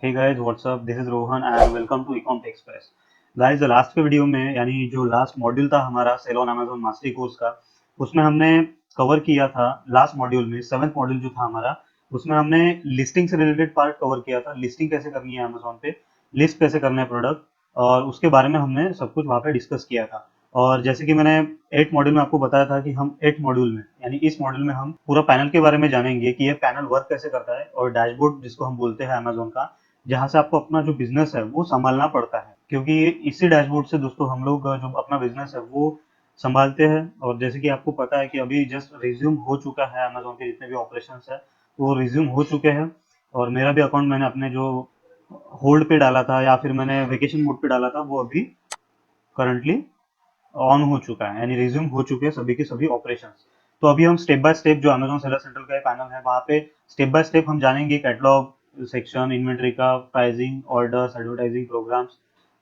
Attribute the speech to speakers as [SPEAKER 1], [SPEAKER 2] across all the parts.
[SPEAKER 1] Hey guys, what's up? This is Rohan and welcome to Ecom Express. Guys, the last के video में यानी जो last module था हमारा sell on Amazon mastery course का, उसमें हमने कवर किया था लास्ट मॉड्यूल में, सेवंथ मॉड्यूल जो था हमारा, उसमें हमने लिस्टिंग से रिलेटेड पार्ट कवर किया था। लिस्टिंग कैसे करनी है अमेजोन पे, लिस्ट कैसे करना है प्रोडक्ट, और उसके बारे में हमने सब कुछ वहाँ पे डिस्कस किया था। और जैसे कि मैंने 8 मॉड्यूल में आपको बताया था कि हम 8 मॉड्यूल में यानी इस मॉड्यूल में हम पूरा पैनल के बारे में जानेंगे कि ये पैनल वर्क कैसे करता है, और डैशबोर्ड जिसको हम बोलते हैं अमेजोन का, जहाँ से आपको अपना जो बिजनेस है वो संभालना पड़ता है, क्योंकि इसी डैशबोर्ड से दोस्तों हम लोग जो अपना बिजनेस है वो संभालते हैं। और जैसे कि आपको पता है कि अभी जस्ट रिज्यूम हो चुका है अमेजोन के जितने भी ऑपरेशंस है वो रिज्यूम हो चुके हैं। और मेरा भी अकाउंट मैंने अपने जो होल्ड पे डाला था या फिर मैंने वेकेशन मोड पे डाला था वो अभी करंटली ऑन हो चुका है, यानी रिज्यूम हो चुके हैं सभी के सभी ऑपरेशंस। तो अभी हम स्टेप बाय स्टेप जो अमेजोन सेलर सेंट्रल का पैनल है वहाँ पे स्टेप बाय स्टेप हम जानेंगे कैटलॉग सेक्शन, इन्वेंट्री का, pricing, orders, advertising programs,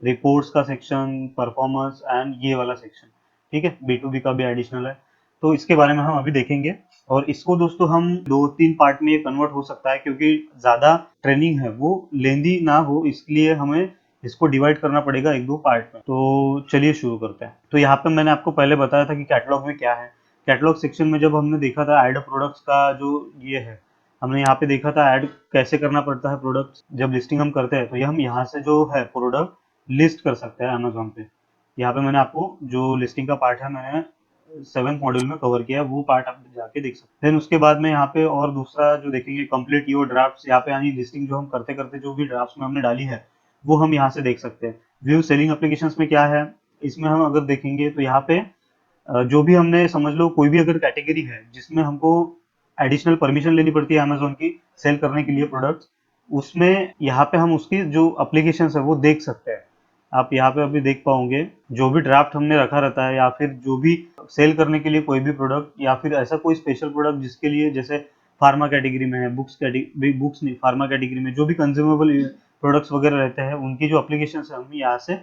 [SPEAKER 1] reports का सेक्शन, परफॉर्मेंस एंड ये वाला सेक्शन। ठीक है, बी टू बी का भी एडिशनल है, तो इसके बारे में हम अभी देखेंगे। और इसको दोस्तों हम 2-3 पार्ट में ये कन्वर्ट हो सकता है, क्योंकि ज़्यादा ट्रेनिंग है वो लेंदी ना हो, इसलिए हमें इसको डिवाइड करना पड़ेगा 1-2 पार्ट में। तो चलिए शुरू करते हैं। तो यहाँ पे मैंने आपको पहले बताया था कि कैटलॉग में क्या है। कैटलॉग सेक्शन में जब हमने देखा था ऐड प्रोडक्ट्स का जो ये है, हमने यहाँ पे देखा था ऐड कैसे करना पड़ता है प्रोडक्ट्स। जब लिस्टिंग हम करते हैं तो ये हम यहाँ से जो है प्रोडक्ट लिस्ट कर सकते हैं अमेजोन पे। यहाँ पे मैंने आपको जो लिस्टिंग का पार्ट है मैंने 7th मॉड्यूल में कवर किया है, वो पार्ट आप जाके देख सकते हैं। देन उसके बाद में यहाँ पे और दूसरा जो देखेंगे कंप्लीट योर ड्राफ्ट्स, यहाँ पे यानी लिस्टिंग जो हम करते करते जो भी ड्राफ्ट्स में हमने डाली है वो हम यहाँ से देख सकते हैं। व्यू सेलिंग एप्लीकेशंस में क्या है, इसमें हम अगर देखेंगे तो यहाँ पे जो भी हमने समझ लो कोई भी अगर कैटेगरी है जिसमें हमको एडिशनल परमिशन लेनी पड़ती है अमेजोन की सेल करने के लिए प्रोडक्ट्स, उसमें यहाँ पे हम उसकी जो एप्लीकेशंस है वो देख सकते हैं। आप यहाँ पे अभी देख पाओगे जो भी ड्राफ्ट हमने रखा रहता है, या फिर जो भी सेल करने के लिए कोई भी प्रोडक्ट, या फिर ऐसा कोई स्पेशल प्रोडक्ट जिसके लिए, जैसे फार्मा कैटेगरी में है, बुक्स नहीं, फार्मा कैटेगरी में जो भी कंज्यूमेबल प्रोडक्ट्स वगैरह रहते हैं उनकी जो एप्लीकेशन है हम यहाँ से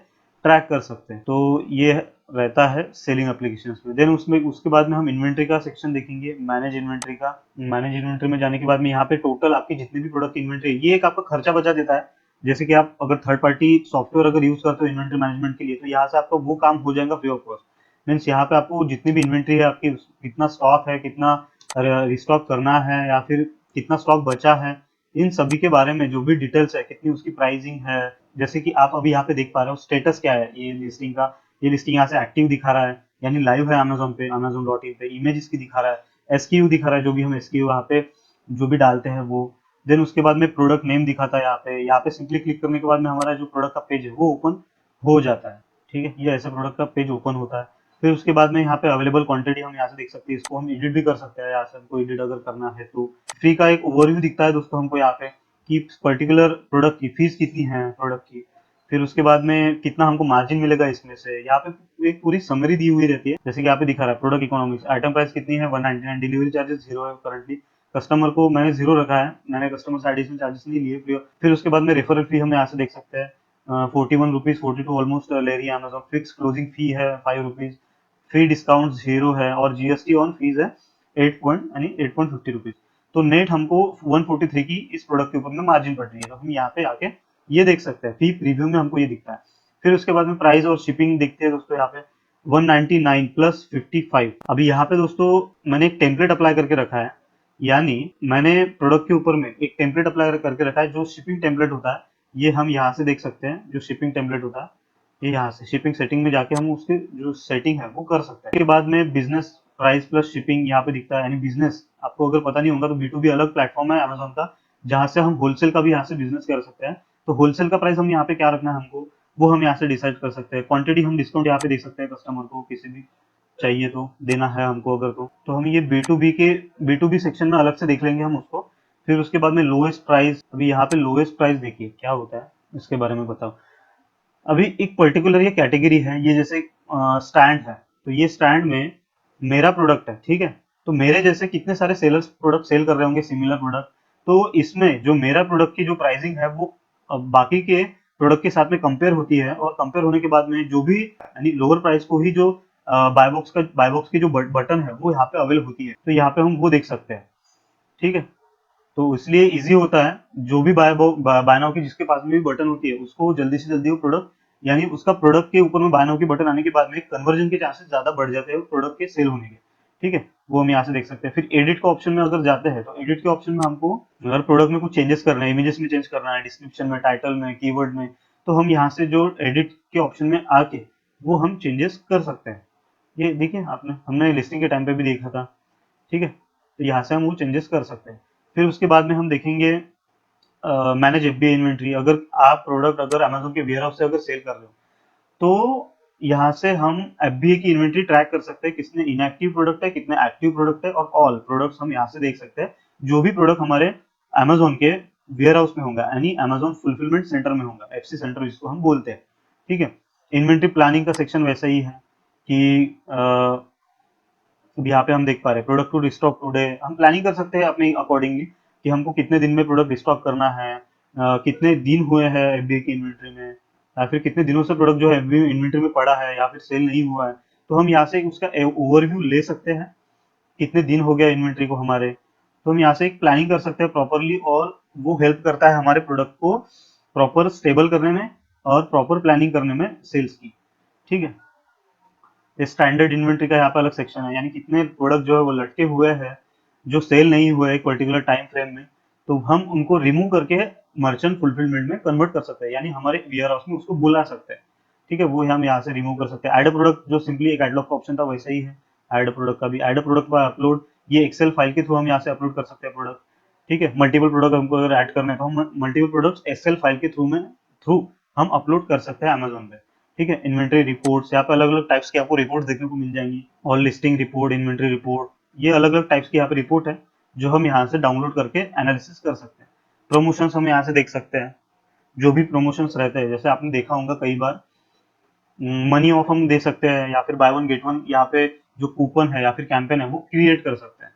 [SPEAKER 1] ट्रैक कर सकते हैं। तो ये रहता है सेलिंग एप्लीकेशन में। देन उसमें उसके बाद में हम इन्वेंट्री का सेक्शन देखेंगे, मैनेज इन्वेंट्री का। मैनेज इन्वेंट्री में जाने के बाद में यहाँ पे टोटल आपकी जितनी भी प्रोडक्ट इन्वेंट्री है, ये एक आपका खर्चा बचा देता है। जैसे कि आप अगर थर्ड पार्टी सॉफ्टवेयर अगर यूज करते हो इन्वेंट्री मैनेजमेंट के लिए, तो यहाँ से आपका वो काम हो जाएगा फ्री ऑफ कॉस्ट। मीन्स यहाँ पे आपको जितनी भी इन्वेंट्री है आपकी, कितना स्टॉक है, कितना रिस्टॉक करना है, या फिर कितना स्टॉक बचा है, इन सभी के बारे में जो भी डिटेल्स है, कितनी उसकी प्राइसिंग है। जैसे कि आप अभी यहाँ पे देख पा रहे हो स्टेटस क्या है ये लिस्टिंग का। ये लिस्टिंग यहाँ से एक्टिव दिखा रहा है, यानी लाइव है अमेजोन पे, amazon.in पे। इमेज इसकी दिखा रहा है, एसक्यू दिखा रहा है, जो भी हम एसक्यू वहाँ पे जो भी डालते हैं वो। देन उसके बाद में प्रोडक्ट नेम दिखाता है यहाँ पे। यहाँ पे सिंपली क्लिक करने के बाद में हमारा जो प्रोडक्ट का पेज है वो ओपन हो जाता है। ठीक है, ये ऐसे प्रोडक्ट का पेज ओपन होता है। फिर उसके बाद में यहाँ पे अवेलेबल क्वांटिटी हम यहाँ से देख सकते हैं, इसको हम एडिट भी कर सकते हैं, यहाँ से हमको एडिट अगर करना है तो। फ्री का एक ओवरव्यू दिखता है दोस्तों हमको यहाँ पे कि पर्टिकुलर प्रोडक्ट की फीस कितनी है प्रोडक्ट की। फिर उसके बाद में कितना हमको मार्जिन मिलेगा इसमें से, यहाँ पे एक पूरी समरी दी हुई रहती है। जैसे कि यहाँ पे दिखा रहा है प्रोडक्ट इकोनॉमिक्स, आइटम प्राइस कितनी है 199, डिलीवरी चार्जेस 0 है करंटली। कस्टमर को मैंने 0 रखा है, मैंने कस्टमर से एडिशनल चार्जेस नहीं लिए फ्री। फिर उसके बाद में रेफरल फी हम यहाँ से देख सकते हैं 41 रुपीज, 42 ऑलमोस्ट ले रही है अमेजोन। फिक्स क्लोजिंग फी है 5 रुपीज, फ्री डिस्काउंट 0 है, और जीएसटी ऑन फीस है 8.50 रुपीज। तो नेट हमको 143 की इस प्रोडक्ट के ऊपर में मार्जिन पड़ रही है। तो हम यहाँ पे आके ये देख सकते हैं, फी प्रीव्यू में हमको ये दिखता है। फिर उसके बाद में प्राइस और शिपिंग देखते हैं दोस्तों, यहाँ पे 199 प्लस 55। अभी यहाँ पे दोस्तों मैंने एक टेम्पलेट अप्लाई करके रखा है, यानी मैंने प्रोडक्ट के ऊपर में एक टेम्पलेट अप्लाई करके रखा है, जो शिपिंग टेम्पलेट होता है। ये हम यहाँ से देख सकते हैं, जो शिपिंग टेम्पलेट होता है ये यहाँ से शिपिंग सेटिंग में जाके हम उसकी जो सेटिंग है वो कर सकते हैं। उसके बाद में बिजनेस प्राइस प्लस शिपिंग यहाँ पे दिखता है, यानी बिजनेस आपको अगर पता नहीं होगा तो B2B अलग प्लेटफॉर्म है अमेजोन का, जहाँ से हम होलसेल का भी यहाँ से बिजनेस कर सकते हैं। तो होलसेल का प्राइस हम यहाँ पे क्या रखना है हमको, वो हम यहाँ से डिसाइड कर सकते हैं। क्वांटिटी हम डिस्काउंट यहाँ पे देख सकते हैं, कस्टमर को किसी भी चाहिए तो देना है हमको अगर तो हम ये B2B सेक्शन में अलग से देख लेंगे हम उसको। फिर उसके बाद में लोएस्ट प्राइस, अभी यहाँ पे लोएस्ट प्राइस देखिए क्या होता है, इसके बारे में बताओ। अभी एक पर्टिकुलर ये कैटेगरी है, ये जैसे स्टैंड है, तो ये स्टैंड में मेरा प्रोडक्ट है, ठीक है। तो मेरे जैसे कितने सारे सेलर्स प्रोडक्ट सेल कर रहे होंगे सिमिलर प्रोडक्ट, तो इसमें जो मेरा प्रोडक्ट की जो प्राइसिंग है वो बाकी के प्रोडक्ट के साथ में कंपेयर होती है, और कंपेयर होने के बाद में जो भी यानी लोअर प्राइस को ही जो बाय बॉक्स की जो बटन है वो यहाँ पे अवेल होती है, तो यहाँ पे हम वो देख सकते हैं। ठीक है, तो इसलिए इजी होता है, जो भी बाय नाउ की जिसके पास में भी बटन होती है उसको जल्दी से जल्दी वो प्रोडक्ट, यानी उसका प्रोडक्ट के ऊपर में बाय नाउ की बटन आने के बाद में कन्वर्जन के चांसेस ज्यादा बढ़ जाते हैं प्रोडक्ट के सेल होने के। ठीक है, वो हम यहाँ से देख सकते हैं। फिर एडिट के ऑप्शन में अगर जाते हैं तो एडिट के ऑप्शन में हमको अगर प्रोडक्ट में कुछ चेंजेस करना है, इमेजेस में चेंज करना है, डिस्क्रिप्शन में, टाइटल में, कीवर्ड में, तो हम यहाँ से जो एडिट के ऑप्शन में आके वो हम चेंजेस कर सकते हैं। ये देखिए आपने, हमने लिस्टिंग के टाइम पे भी देखा था। ठीक है, तो यहाँ से हम वो चेंजेस कर सकते हैं। फिर उसके बाद में हम देखेंगे मैनेज एफबीआई इन्वेंट्री। अगर आप प्रोडक्ट अगर अमेजोन के वेयर हाउस से अगर सेल कर रहे हो तो यहाँ से हम एफबीआई की इन्वेंट्री ट्रैक कर सकते हैं, कितने इनएक्टिव प्रोडक्ट है, कितने एक्टिव प्रोडक्ट है, और ऑल प्रोडक्ट्स हम यहाँ से देख सकते हैं। जो भी प्रोडक्ट हमारे अमेजोन के वेयर हाउस में होगा, यानी अमेजोन फुलफिलमेंट सेंटर में होगा, एफसी सेंटर जिसको हम बोलते हैं। ठीक है, इन्वेंट्री प्लानिंग का सेक्शन वैसा ही है कि अब यहाँ पे हम देख पा रहे हैं प्रोडक्ट टू रिस्टॉक टुडे, हम प्लानिंग कर सकते हैं अपने अकॉर्डिंगली कि हमको कितने दिन में प्रोडक्ट रिस्टॉक करना है, कितने दिन हुए हैं एफबीआई की इन्वेंट्री में, या फिर कितने दिनों से प्रोडक्ट जो है एफबीआई इन्वेंट्री में पड़ा है या फिर सेल नहीं हुआ है। तो हम यहाँ से उसका ओवरव्यू ले सकते हैं, कितने दिन हो गया इन्वेंट्री को हमारे। तो हम यहाँ से एक प्लानिंग कर सकते हैं प्रॉपरली, और वो हेल्प करता है हमारे प्रोडक्ट को प्रॉपर स्टेबल करने में और प्रॉपर प्लानिंग करने में सेल्स की। ठीक है, स्टैंडर्ड इन्वेंट्री का यहाँ पे अलग सेक्शन है, यानी कितने प्रोडक्ट जो है वो लटके हुए हैं जो सेल नहीं हुए एक पर्टिकुलर टाइम फ्रेम में, तो हम उनको रिमूव करके मर्चेंट फुलफिलमेंट में कन्वर्ट कर सकते हैं, यानी हमारे वेयर हाउस में उसको बुला सकते हैं। ठीक है, वो हम यहाँ से रिमूव कर सकते हैं। एड प्रोडक्ट जो सिंपली एक कैटलॉग का ऑप्शन था वैसा ही है, एड प्रोडक्ट का भी। एड प्रोडक्ट बाय अपलोड, ये एक्सेल फाइल के थ्रू हम यहाँ से अपलोड कर सकते हैं प्रोडक्ट। ठीक है, मल्टीपल प्रोडक्ट हमको अगर ऐड करना है तो हम मल्टीपल प्रोडक्ट एक्सेल फाइल के थ्रू हम अपलोड कर सकते हैं अमेजोन पे। ठीक है, इन्वेंटरी रिपोर्ट्स, यहाँ पे अलग अलग टाइप्स की आपको रिपोर्ट देखने को मिल जाएंगी, और लिस्टिंग रिपोर्ट, इन्वेंटरी रिपोर्ट, ये अलग अलग टाइप्स की यहाँ पे रिपोर्ट है जो हम यहाँ से डाउनलोड करके एनालिसिस कर सकते हैं। प्रमोशंस हम यहाँ से देख सकते हैं, जो भी प्रमोशंस रहते हैं, जैसे आपने देखा होगा कई बार मनी ऑफ हम दे सकते हैं, या फिर बाय वन गेट वन यहाँ पे जो कूपन है या फिर कैंपेन है वो क्रिएट कर सकते हैं।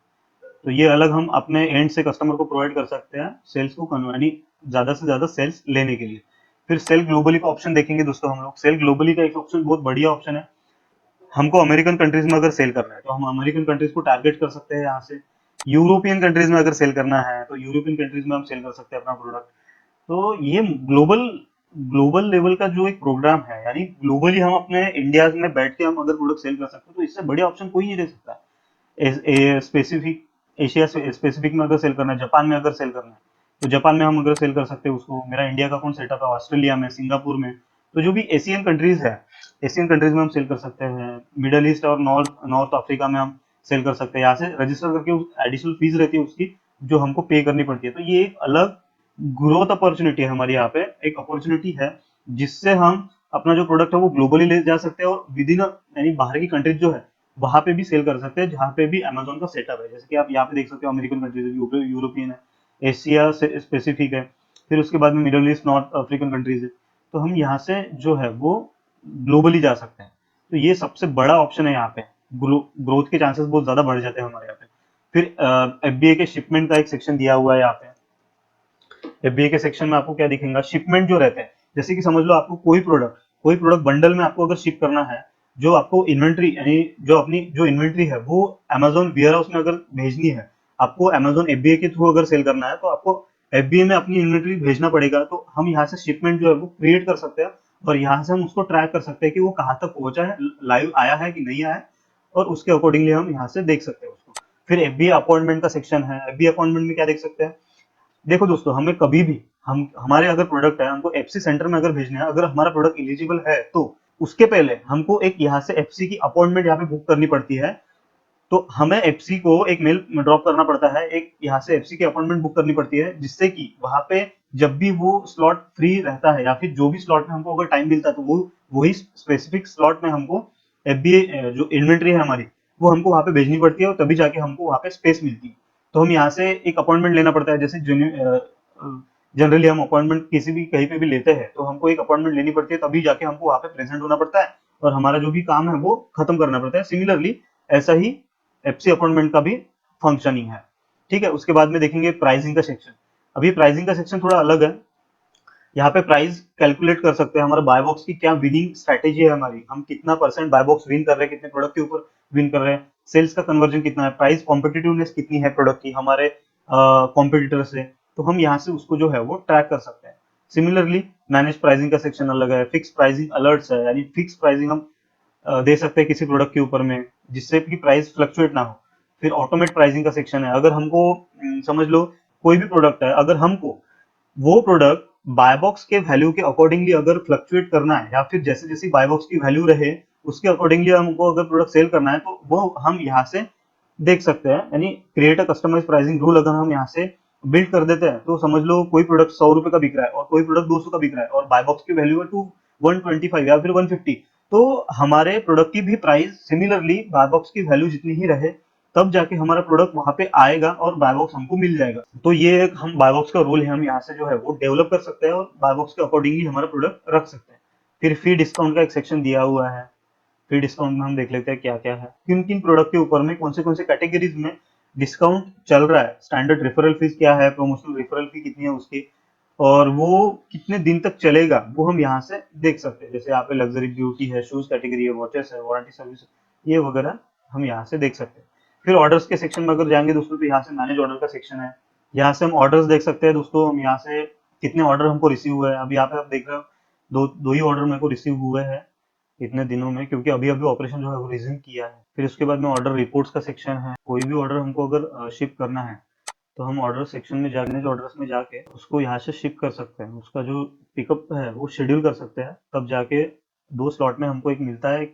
[SPEAKER 1] तो ये अलग हम अपने एंड से कस्टमर को प्रोवाइड कर सकते हैं सेल्स को यानी ज्यादा से ज्यादा सेल्स लेने के लिए। फिर सेल ग्लोबली का ऑप्शन देखेंगे दोस्तों हम लोग। सेल ग्लोबली का एक ऑप्शन बहुत बढ़िया ऑप्शन है। हमको अमेरिकन कंट्रीज में अगर सेल करना है तो हम अमेरिकन कंट्रीज को टारगेट कर सकते हैं यहाँ से। यूरोपियन कंट्रीज में अगर सेल करना है तो यूरोपियन कंट्रीज में हम सेल कर सकते हैं अपना प्रोडक्ट। तो ये ग्लोबल ग्लोबल लेवल का जो एक प्रोग्राम है, यानी ग्लोबली हम अपने इंडिया में बैठ के हम अगर प्रोडक्ट सेल कर सकते हैं, तो इससे बढ़िया ऑप्शन कोई नहीं दे सकता। स्पेसिफिक एशिया स्पेसिफिक में अगर सेल करना है, जापान में अगर सेल करना है तो जापान में हम अगर सेल कर सकते हैं उसको। मेरा इंडिया का कौन सेटअप है ऑस्ट्रेलिया में, सिंगापुर में, तो जो भी एशियन कंट्रीज है, एशियन कंट्रीज में हम सेल कर सकते हैं। मिडल ईस्ट और नॉर्थ नॉर्थ अफ्रीका में हम सेल कर सकते हैं। यहाँ से रजिस्टर करके एडिशनल फीस रहती है उसकी, जो हमको पे करनी पड़ती है। तो ये एक अलग ग्रोथ अपॉर्चुनिटी है हमारी यहाँ पे, एक अपॉर्चुनिटी है जिससे हम अपना जो प्रोडक्ट है वो ग्लोबली ले जा सकते हैं, और विद इन यानी बाहर की कंट्रीज जो है वहां पे भी सेल कर सकते हैं, जहाँ पे भी अमेजोन का सेटअप है। जैसे कि आप यहाँ पे देख सकते हो अमेरिकन कंट्रीज, यूरोपियन है, एशिया से स्पेसिफिक है, फिर उसके बाद में middle east north African countries है। तो हम यहाँ से जो है वो ग्लोबली जा सकते हैं। तो ये सबसे बड़ा ऑप्शन है यहाँ पे, ग्रोथ के चांसेस बहुत ज्यादा बढ़ जाते हैं हमारे यहाँ पे। फिर एफबीए के शिपमेंट का एक सेक्शन दिया हुआ है यहाँ पे। एफबीए के सेक्शन में आपको क्या दिखेगा, शिपमेंट जो रहते हैं, जैसे कि समझ लो आपको कोई प्रोडक्ट बंडल में आपको अगर शिप करना है, जो आपको इन्वेंट्री यानी जो अपनी जो इन्वेंट्री है वो अमेजोन वेयर हाउस में अगर भेजनी है, आपको अमेजोन एफबीए के थ्रू अगर सेल करना है तो आपको एफबीए में अपनी इन्वेंट्री भेजना पड़ेगा। तो हम यहाँ से शिपमेंट जो है वो क्रिएट कर सकते हैं, और यहाँ से हम उसको ट्रैक कर सकते हैं कि वो कहाँ तक पहुंचा है, लाइव आया है कि नहीं आया है, और उसके अकॉर्डिंगली हम यहाँ से देख सकते हैं उसको। फिर एफबीए अपॉइंटमेंट का सेक्शन है। एफबीए अपॉइंटमेंट में क्या देख सकते हैं, देखो दोस्तों, हमें कभी भी हम हमारे अगर प्रोडक्ट है हमको एफसी सेंटर में अगर भेजना है, अगर हमारा प्रोडक्ट एलिजिबल है तो उसके पहले हमको एक यहाँ से एफसी की अपॉइंटमेंट यहाँ पे बुक करनी पड़ती है। तो हमें एफसी को एक मेल ड्रॉप करना पड़ता है, एक यहाँ से एफसी की अपॉइंटमेंट बुक करनी पड़ती है, जिससे कि वहां पे जब भी वो स्लॉट फ्री रहता है या फिर जो भी स्लॉट में हमको अगर टाइम मिलता है तो वो वही स्पेसिफिक स्लॉट में हमको एफबीए जो इन्वेंट्री है हमारी वो हमको वहां पे भेजनी पड़ती है, और तभी जाके हमको वहां पे स्पेस मिलती है। तो हम यहाँ से एक अपॉइंटमेंट लेना पड़ता है। जैसे जनरली हम अपॉइंटमेंट किसी भी कहीं पे भी लेते हैं तो हमको एक अपॉइंटमेंट लेनी पड़ती है, तभी जाके हमको वहां पे प्रेजेंट होना पड़ता है और हमारा जो भी काम है वो खत्म करना पड़ता है। सिमिलरली ऐसा ही एफसी अपॉइंटमेंट का भी फंक्शनिंग है। ठीक है, उसके बाद में देखेंगे प्राइसिंग का सेक्शन। अभी प्राइसिंग का सेक्शन थोड़ा अलग है। यहाँ पे प्राइस कैलकुलेट कर सकते हैं, हमारा बाय बॉक्स की क्या विनिंग स्ट्रेटेजी है हमारी, हम कितना परसेंट बाय बॉक्स विन कर रहे हैं, कितने प्रोडक्ट के ऊपर विन कर रहे हैं, सेल्स का कन्वर्जन कितना है, प्राइस कॉम्पिटिटिवनेस कितनी है प्रोडक्ट की, हमारे कॉम्पिटिटर से, तो हम यहाँ से उसको जो है वो ट्रैक कर सकते हैं। सिमिलरली मैनेज प्राइसिंग का सेक्शन अलग है, फिक्स प्राइसिंग अलर्ट्स है, यानी फिक्स प्राइसिंग हम दे सकते हैं किसी प्रोडक्ट के ऊपर में जिससे कि प्राइस फ्लक्चुएट ना हो। फिर ऑटोमेट प्राइसिंग का सेक्शन है, अगर हमको समझ लो कोई भी प्रोडक्ट है, अगर हमको वो प्रोडक्ट बाय बॉक्स के वैल्यू के अकॉर्डिंगली अगर फ्लक्चुएट करना है या फिर जैसे जैसी बाय बॉक्स की वैल्यू रहे उसके अकॉर्डिंगली हमको अगर प्रोडक्ट सेल करना है तो वो हम यहाँ से देख सकते हैं। यानी create a customize pricing rule अगर हम यहाँ से बिल्ड कर देते हैं तो समझ लो कोई प्रोडक्ट 100 रुपए का बिक रहा है और कोई प्रोडक्ट 200 का बिक रहा है और बाय बॉक्स की वैल्यू है टू 125 या फिर 150, तो हमारे प्रोडक्ट की भी प्राइस सिमिलरली बाय बॉक्स की वैल्यू जितनी ही रहे तब जाके हमारा प्रोडक्ट वहां पे आएगा और बाय बॉक्स हमको मिल जाएगा। तो ये एक हम बाय बॉक्स का रूल है, हम यहाँ से जो है वो डेवलप कर सकते हैं और बाय बॉक्स के अकॉर्डिंगली हमारा प्रोडक्ट रख सकते हैं। फिर फी डिस्काउंट का एक सेक्शन दिया हुआ है। फी डिस्काउंट में हम देख लेते हैं क्या क्या है, किन किन प्रोडक्ट के ऊपर में कौन से कैटेगरीज में डिस्काउंट चल रहा है, स्टैंडर्ड रेफरल फीस क्या है, प्रमोशनल रेफरल फी कितनी है उसकी, और वो कितने दिन तक चलेगा वो हम यहाँ से देख सकते हैं। जैसे यहाँ पे लग्जरी ब्यूटी है, शूज कैटेगरी है, वॉचेस है, वारंटी सर्विस, ये वगैरह हम यहाँ से देख सकते हैं। फिर ऑर्डर्स के सेक्शन में अगर जाएंगे दोस्तों तो यहाँ से मैनेज ऑर्डर का सेक्शन है, यहाँ से हम ऑर्डर्स देख सकते हैं दोस्तों। हम यहाँ से कितने ऑर्डर हमको रिसीव हुए हैं, अभी यहाँ पे आप देख रहे हो दो ही ऑर्डर मेरे को रिसीव हुए हैं इतने दिनों में, क्योंकि अभी अभी ऑपरेशन जो है वो रिज्यूम किया है। फिर उसके बाद में ऑर्डर रिपोर्ट्स का सेक्शन है, कोई भी ऑर्डर हमको अगर शिप करना है तो हम ऑर्डर सेक्शन में जाने, जो ऑर्डर्स में जाके उसको यहाँ से शिप कर सकते हैं, उसका जो पिकअप है वो शेड्यूल कर सकते हैं। तब जाके 2 स्लॉट में हमको एक मिलता है,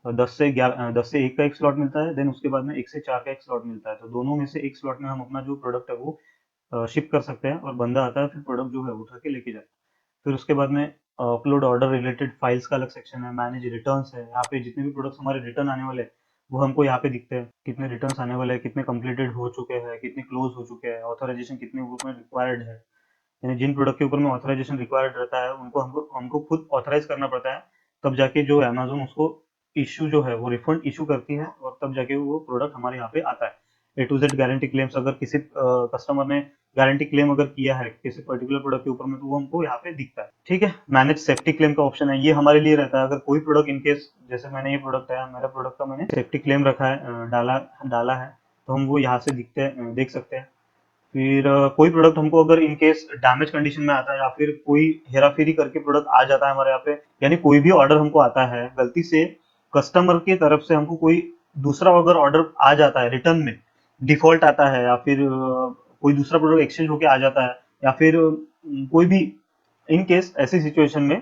[SPEAKER 1] 10 से 1 का एक स्लॉट मिलता है, देन उसके बाद में 1 से 4 का एक स्लॉट मिलता है। तो दोनों में से एक स्लॉट में हम अपना जो प्रोडक्ट है वो शिप कर सकते हैं और बंदा आता है फिर प्रोडक्ट जो है उठा के लेके जाता है। फिर उसके बाद में अपलोड ऑर्डर रिलेटेड फाइल्स का अलग सेक्शन है, मैनेज रिटर्न्स है, यहाँ पे जितने भी प्रोडक्ट्स हमारे रिटर्न आने वाले हैं वो हमको यहाँ पे दिखते हैं, कितने रिटर्न्स आने वाले हैं, कितने कंप्लीटेड हो चुके हैं, कितने क्लोज हो चुके हैं, ऑथराइजेशन कितने ऊपर में रिक्वायर्ड है। यानी जिन प्रोडक्ट के ऊपर में ऑथराइजेशन रिक्वायर्ड रहता है उनको हमको हमको खुद ऑथराइज करना पड़ता है, तब जाके जो अमेजोन उसको इश्यू जो है वो रिफंड इशू करती है और तब जाके वो प्रोडक्ट हमारे यहाँ पे आता है। A to Z guarantee claims, अगर किसी कस्टमर ने गारंटी क्लेम अगर किया है किसी पर्टिकुलर प्रोडक्ट के ऊपर में तो वो हमको यहाँ पे दिखता है। ठीक है, मैनेज सेफ्टी क्लेम का ऑप्शन है, ये हमारे लिए रहता है अगर कोई प्रोडक्ट इनकेस, जैसे मैंने ये प्रोडक्ट है, मेरा प्रोडक्ट का मैंने सेफ्टी क्लेम रखा है, डाला डाला है, तो हम वो यहाँ से दिखते हैं, देख सकते हैं। फिर कोई प्रोडक्ट हमको अगर इन केस डैमेज कंडीशन में आता है या फिर कोई हेरा फेरी करके प्रोडक्ट आ जाता है हमारे यहाँ पे, यानी कोई भी ऑर्डर हमको आता है गलती से कस्टमर की तरफ से, हमको कोई दूसरा अगर ऑर्डर आ जाता है रिटर्न में, डिफॉल्ट आता है या फिर कोई दूसरा प्रोडक्ट एक्सचेंज होके आ जाता है या फिर कोई भी इन केस ऐसी सिचुएशन में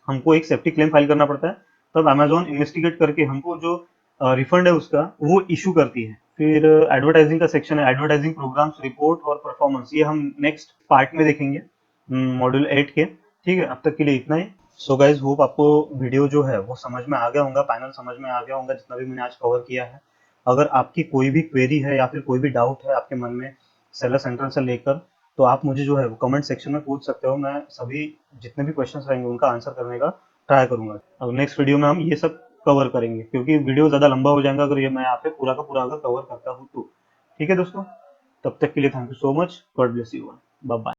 [SPEAKER 1] हमको एक सेफ्टी क्लेम फाइल करना पड़ता है, तब अमेजोन इन्वेस्टिगेट करके हमको जो रिफंड है उसका वो इशू करती है। फिर एडवर्टाइजिंग का सेक्शन है, एडवर्टाइजिंग प्रोग्राम्स, रिपोर्ट और परफॉर्मेंस, ये हम नेक्स्ट पार्ट में देखेंगे मॉड्यूल 8 के। ठीक है, अब तक के लिए इतना ही। सो गाइज होप आपको वीडियो जो है वो समझ में आ गया होगा, पैनल समझ में आ गया होगा जितना भी मैंने आज कवर किया है। अगर आपकी कोई भी क्वेरी है या फिर कोई भी डाउट है आपके मन में सेलर सेंट्रल से लेकर, तो आप मुझे जो है वो कमेंट सेक्शन में पूछ सकते हो, मैं सभी जितने भी क्वेश्चंस रहेंगे उनका आंसर करने का ट्राई करूंगा। अब नेक्स्ट वीडियो में हम ये सब कवर करेंगे क्योंकि वीडियो ज़्यादा लंबा हो जाएगा अगर ये मैं यहाँ पे पूरा का पूरा अगर कवर करता हूँ तो। ठीक है दोस्तों, तब तक के लिए thank you so much, God bless you, bye bye.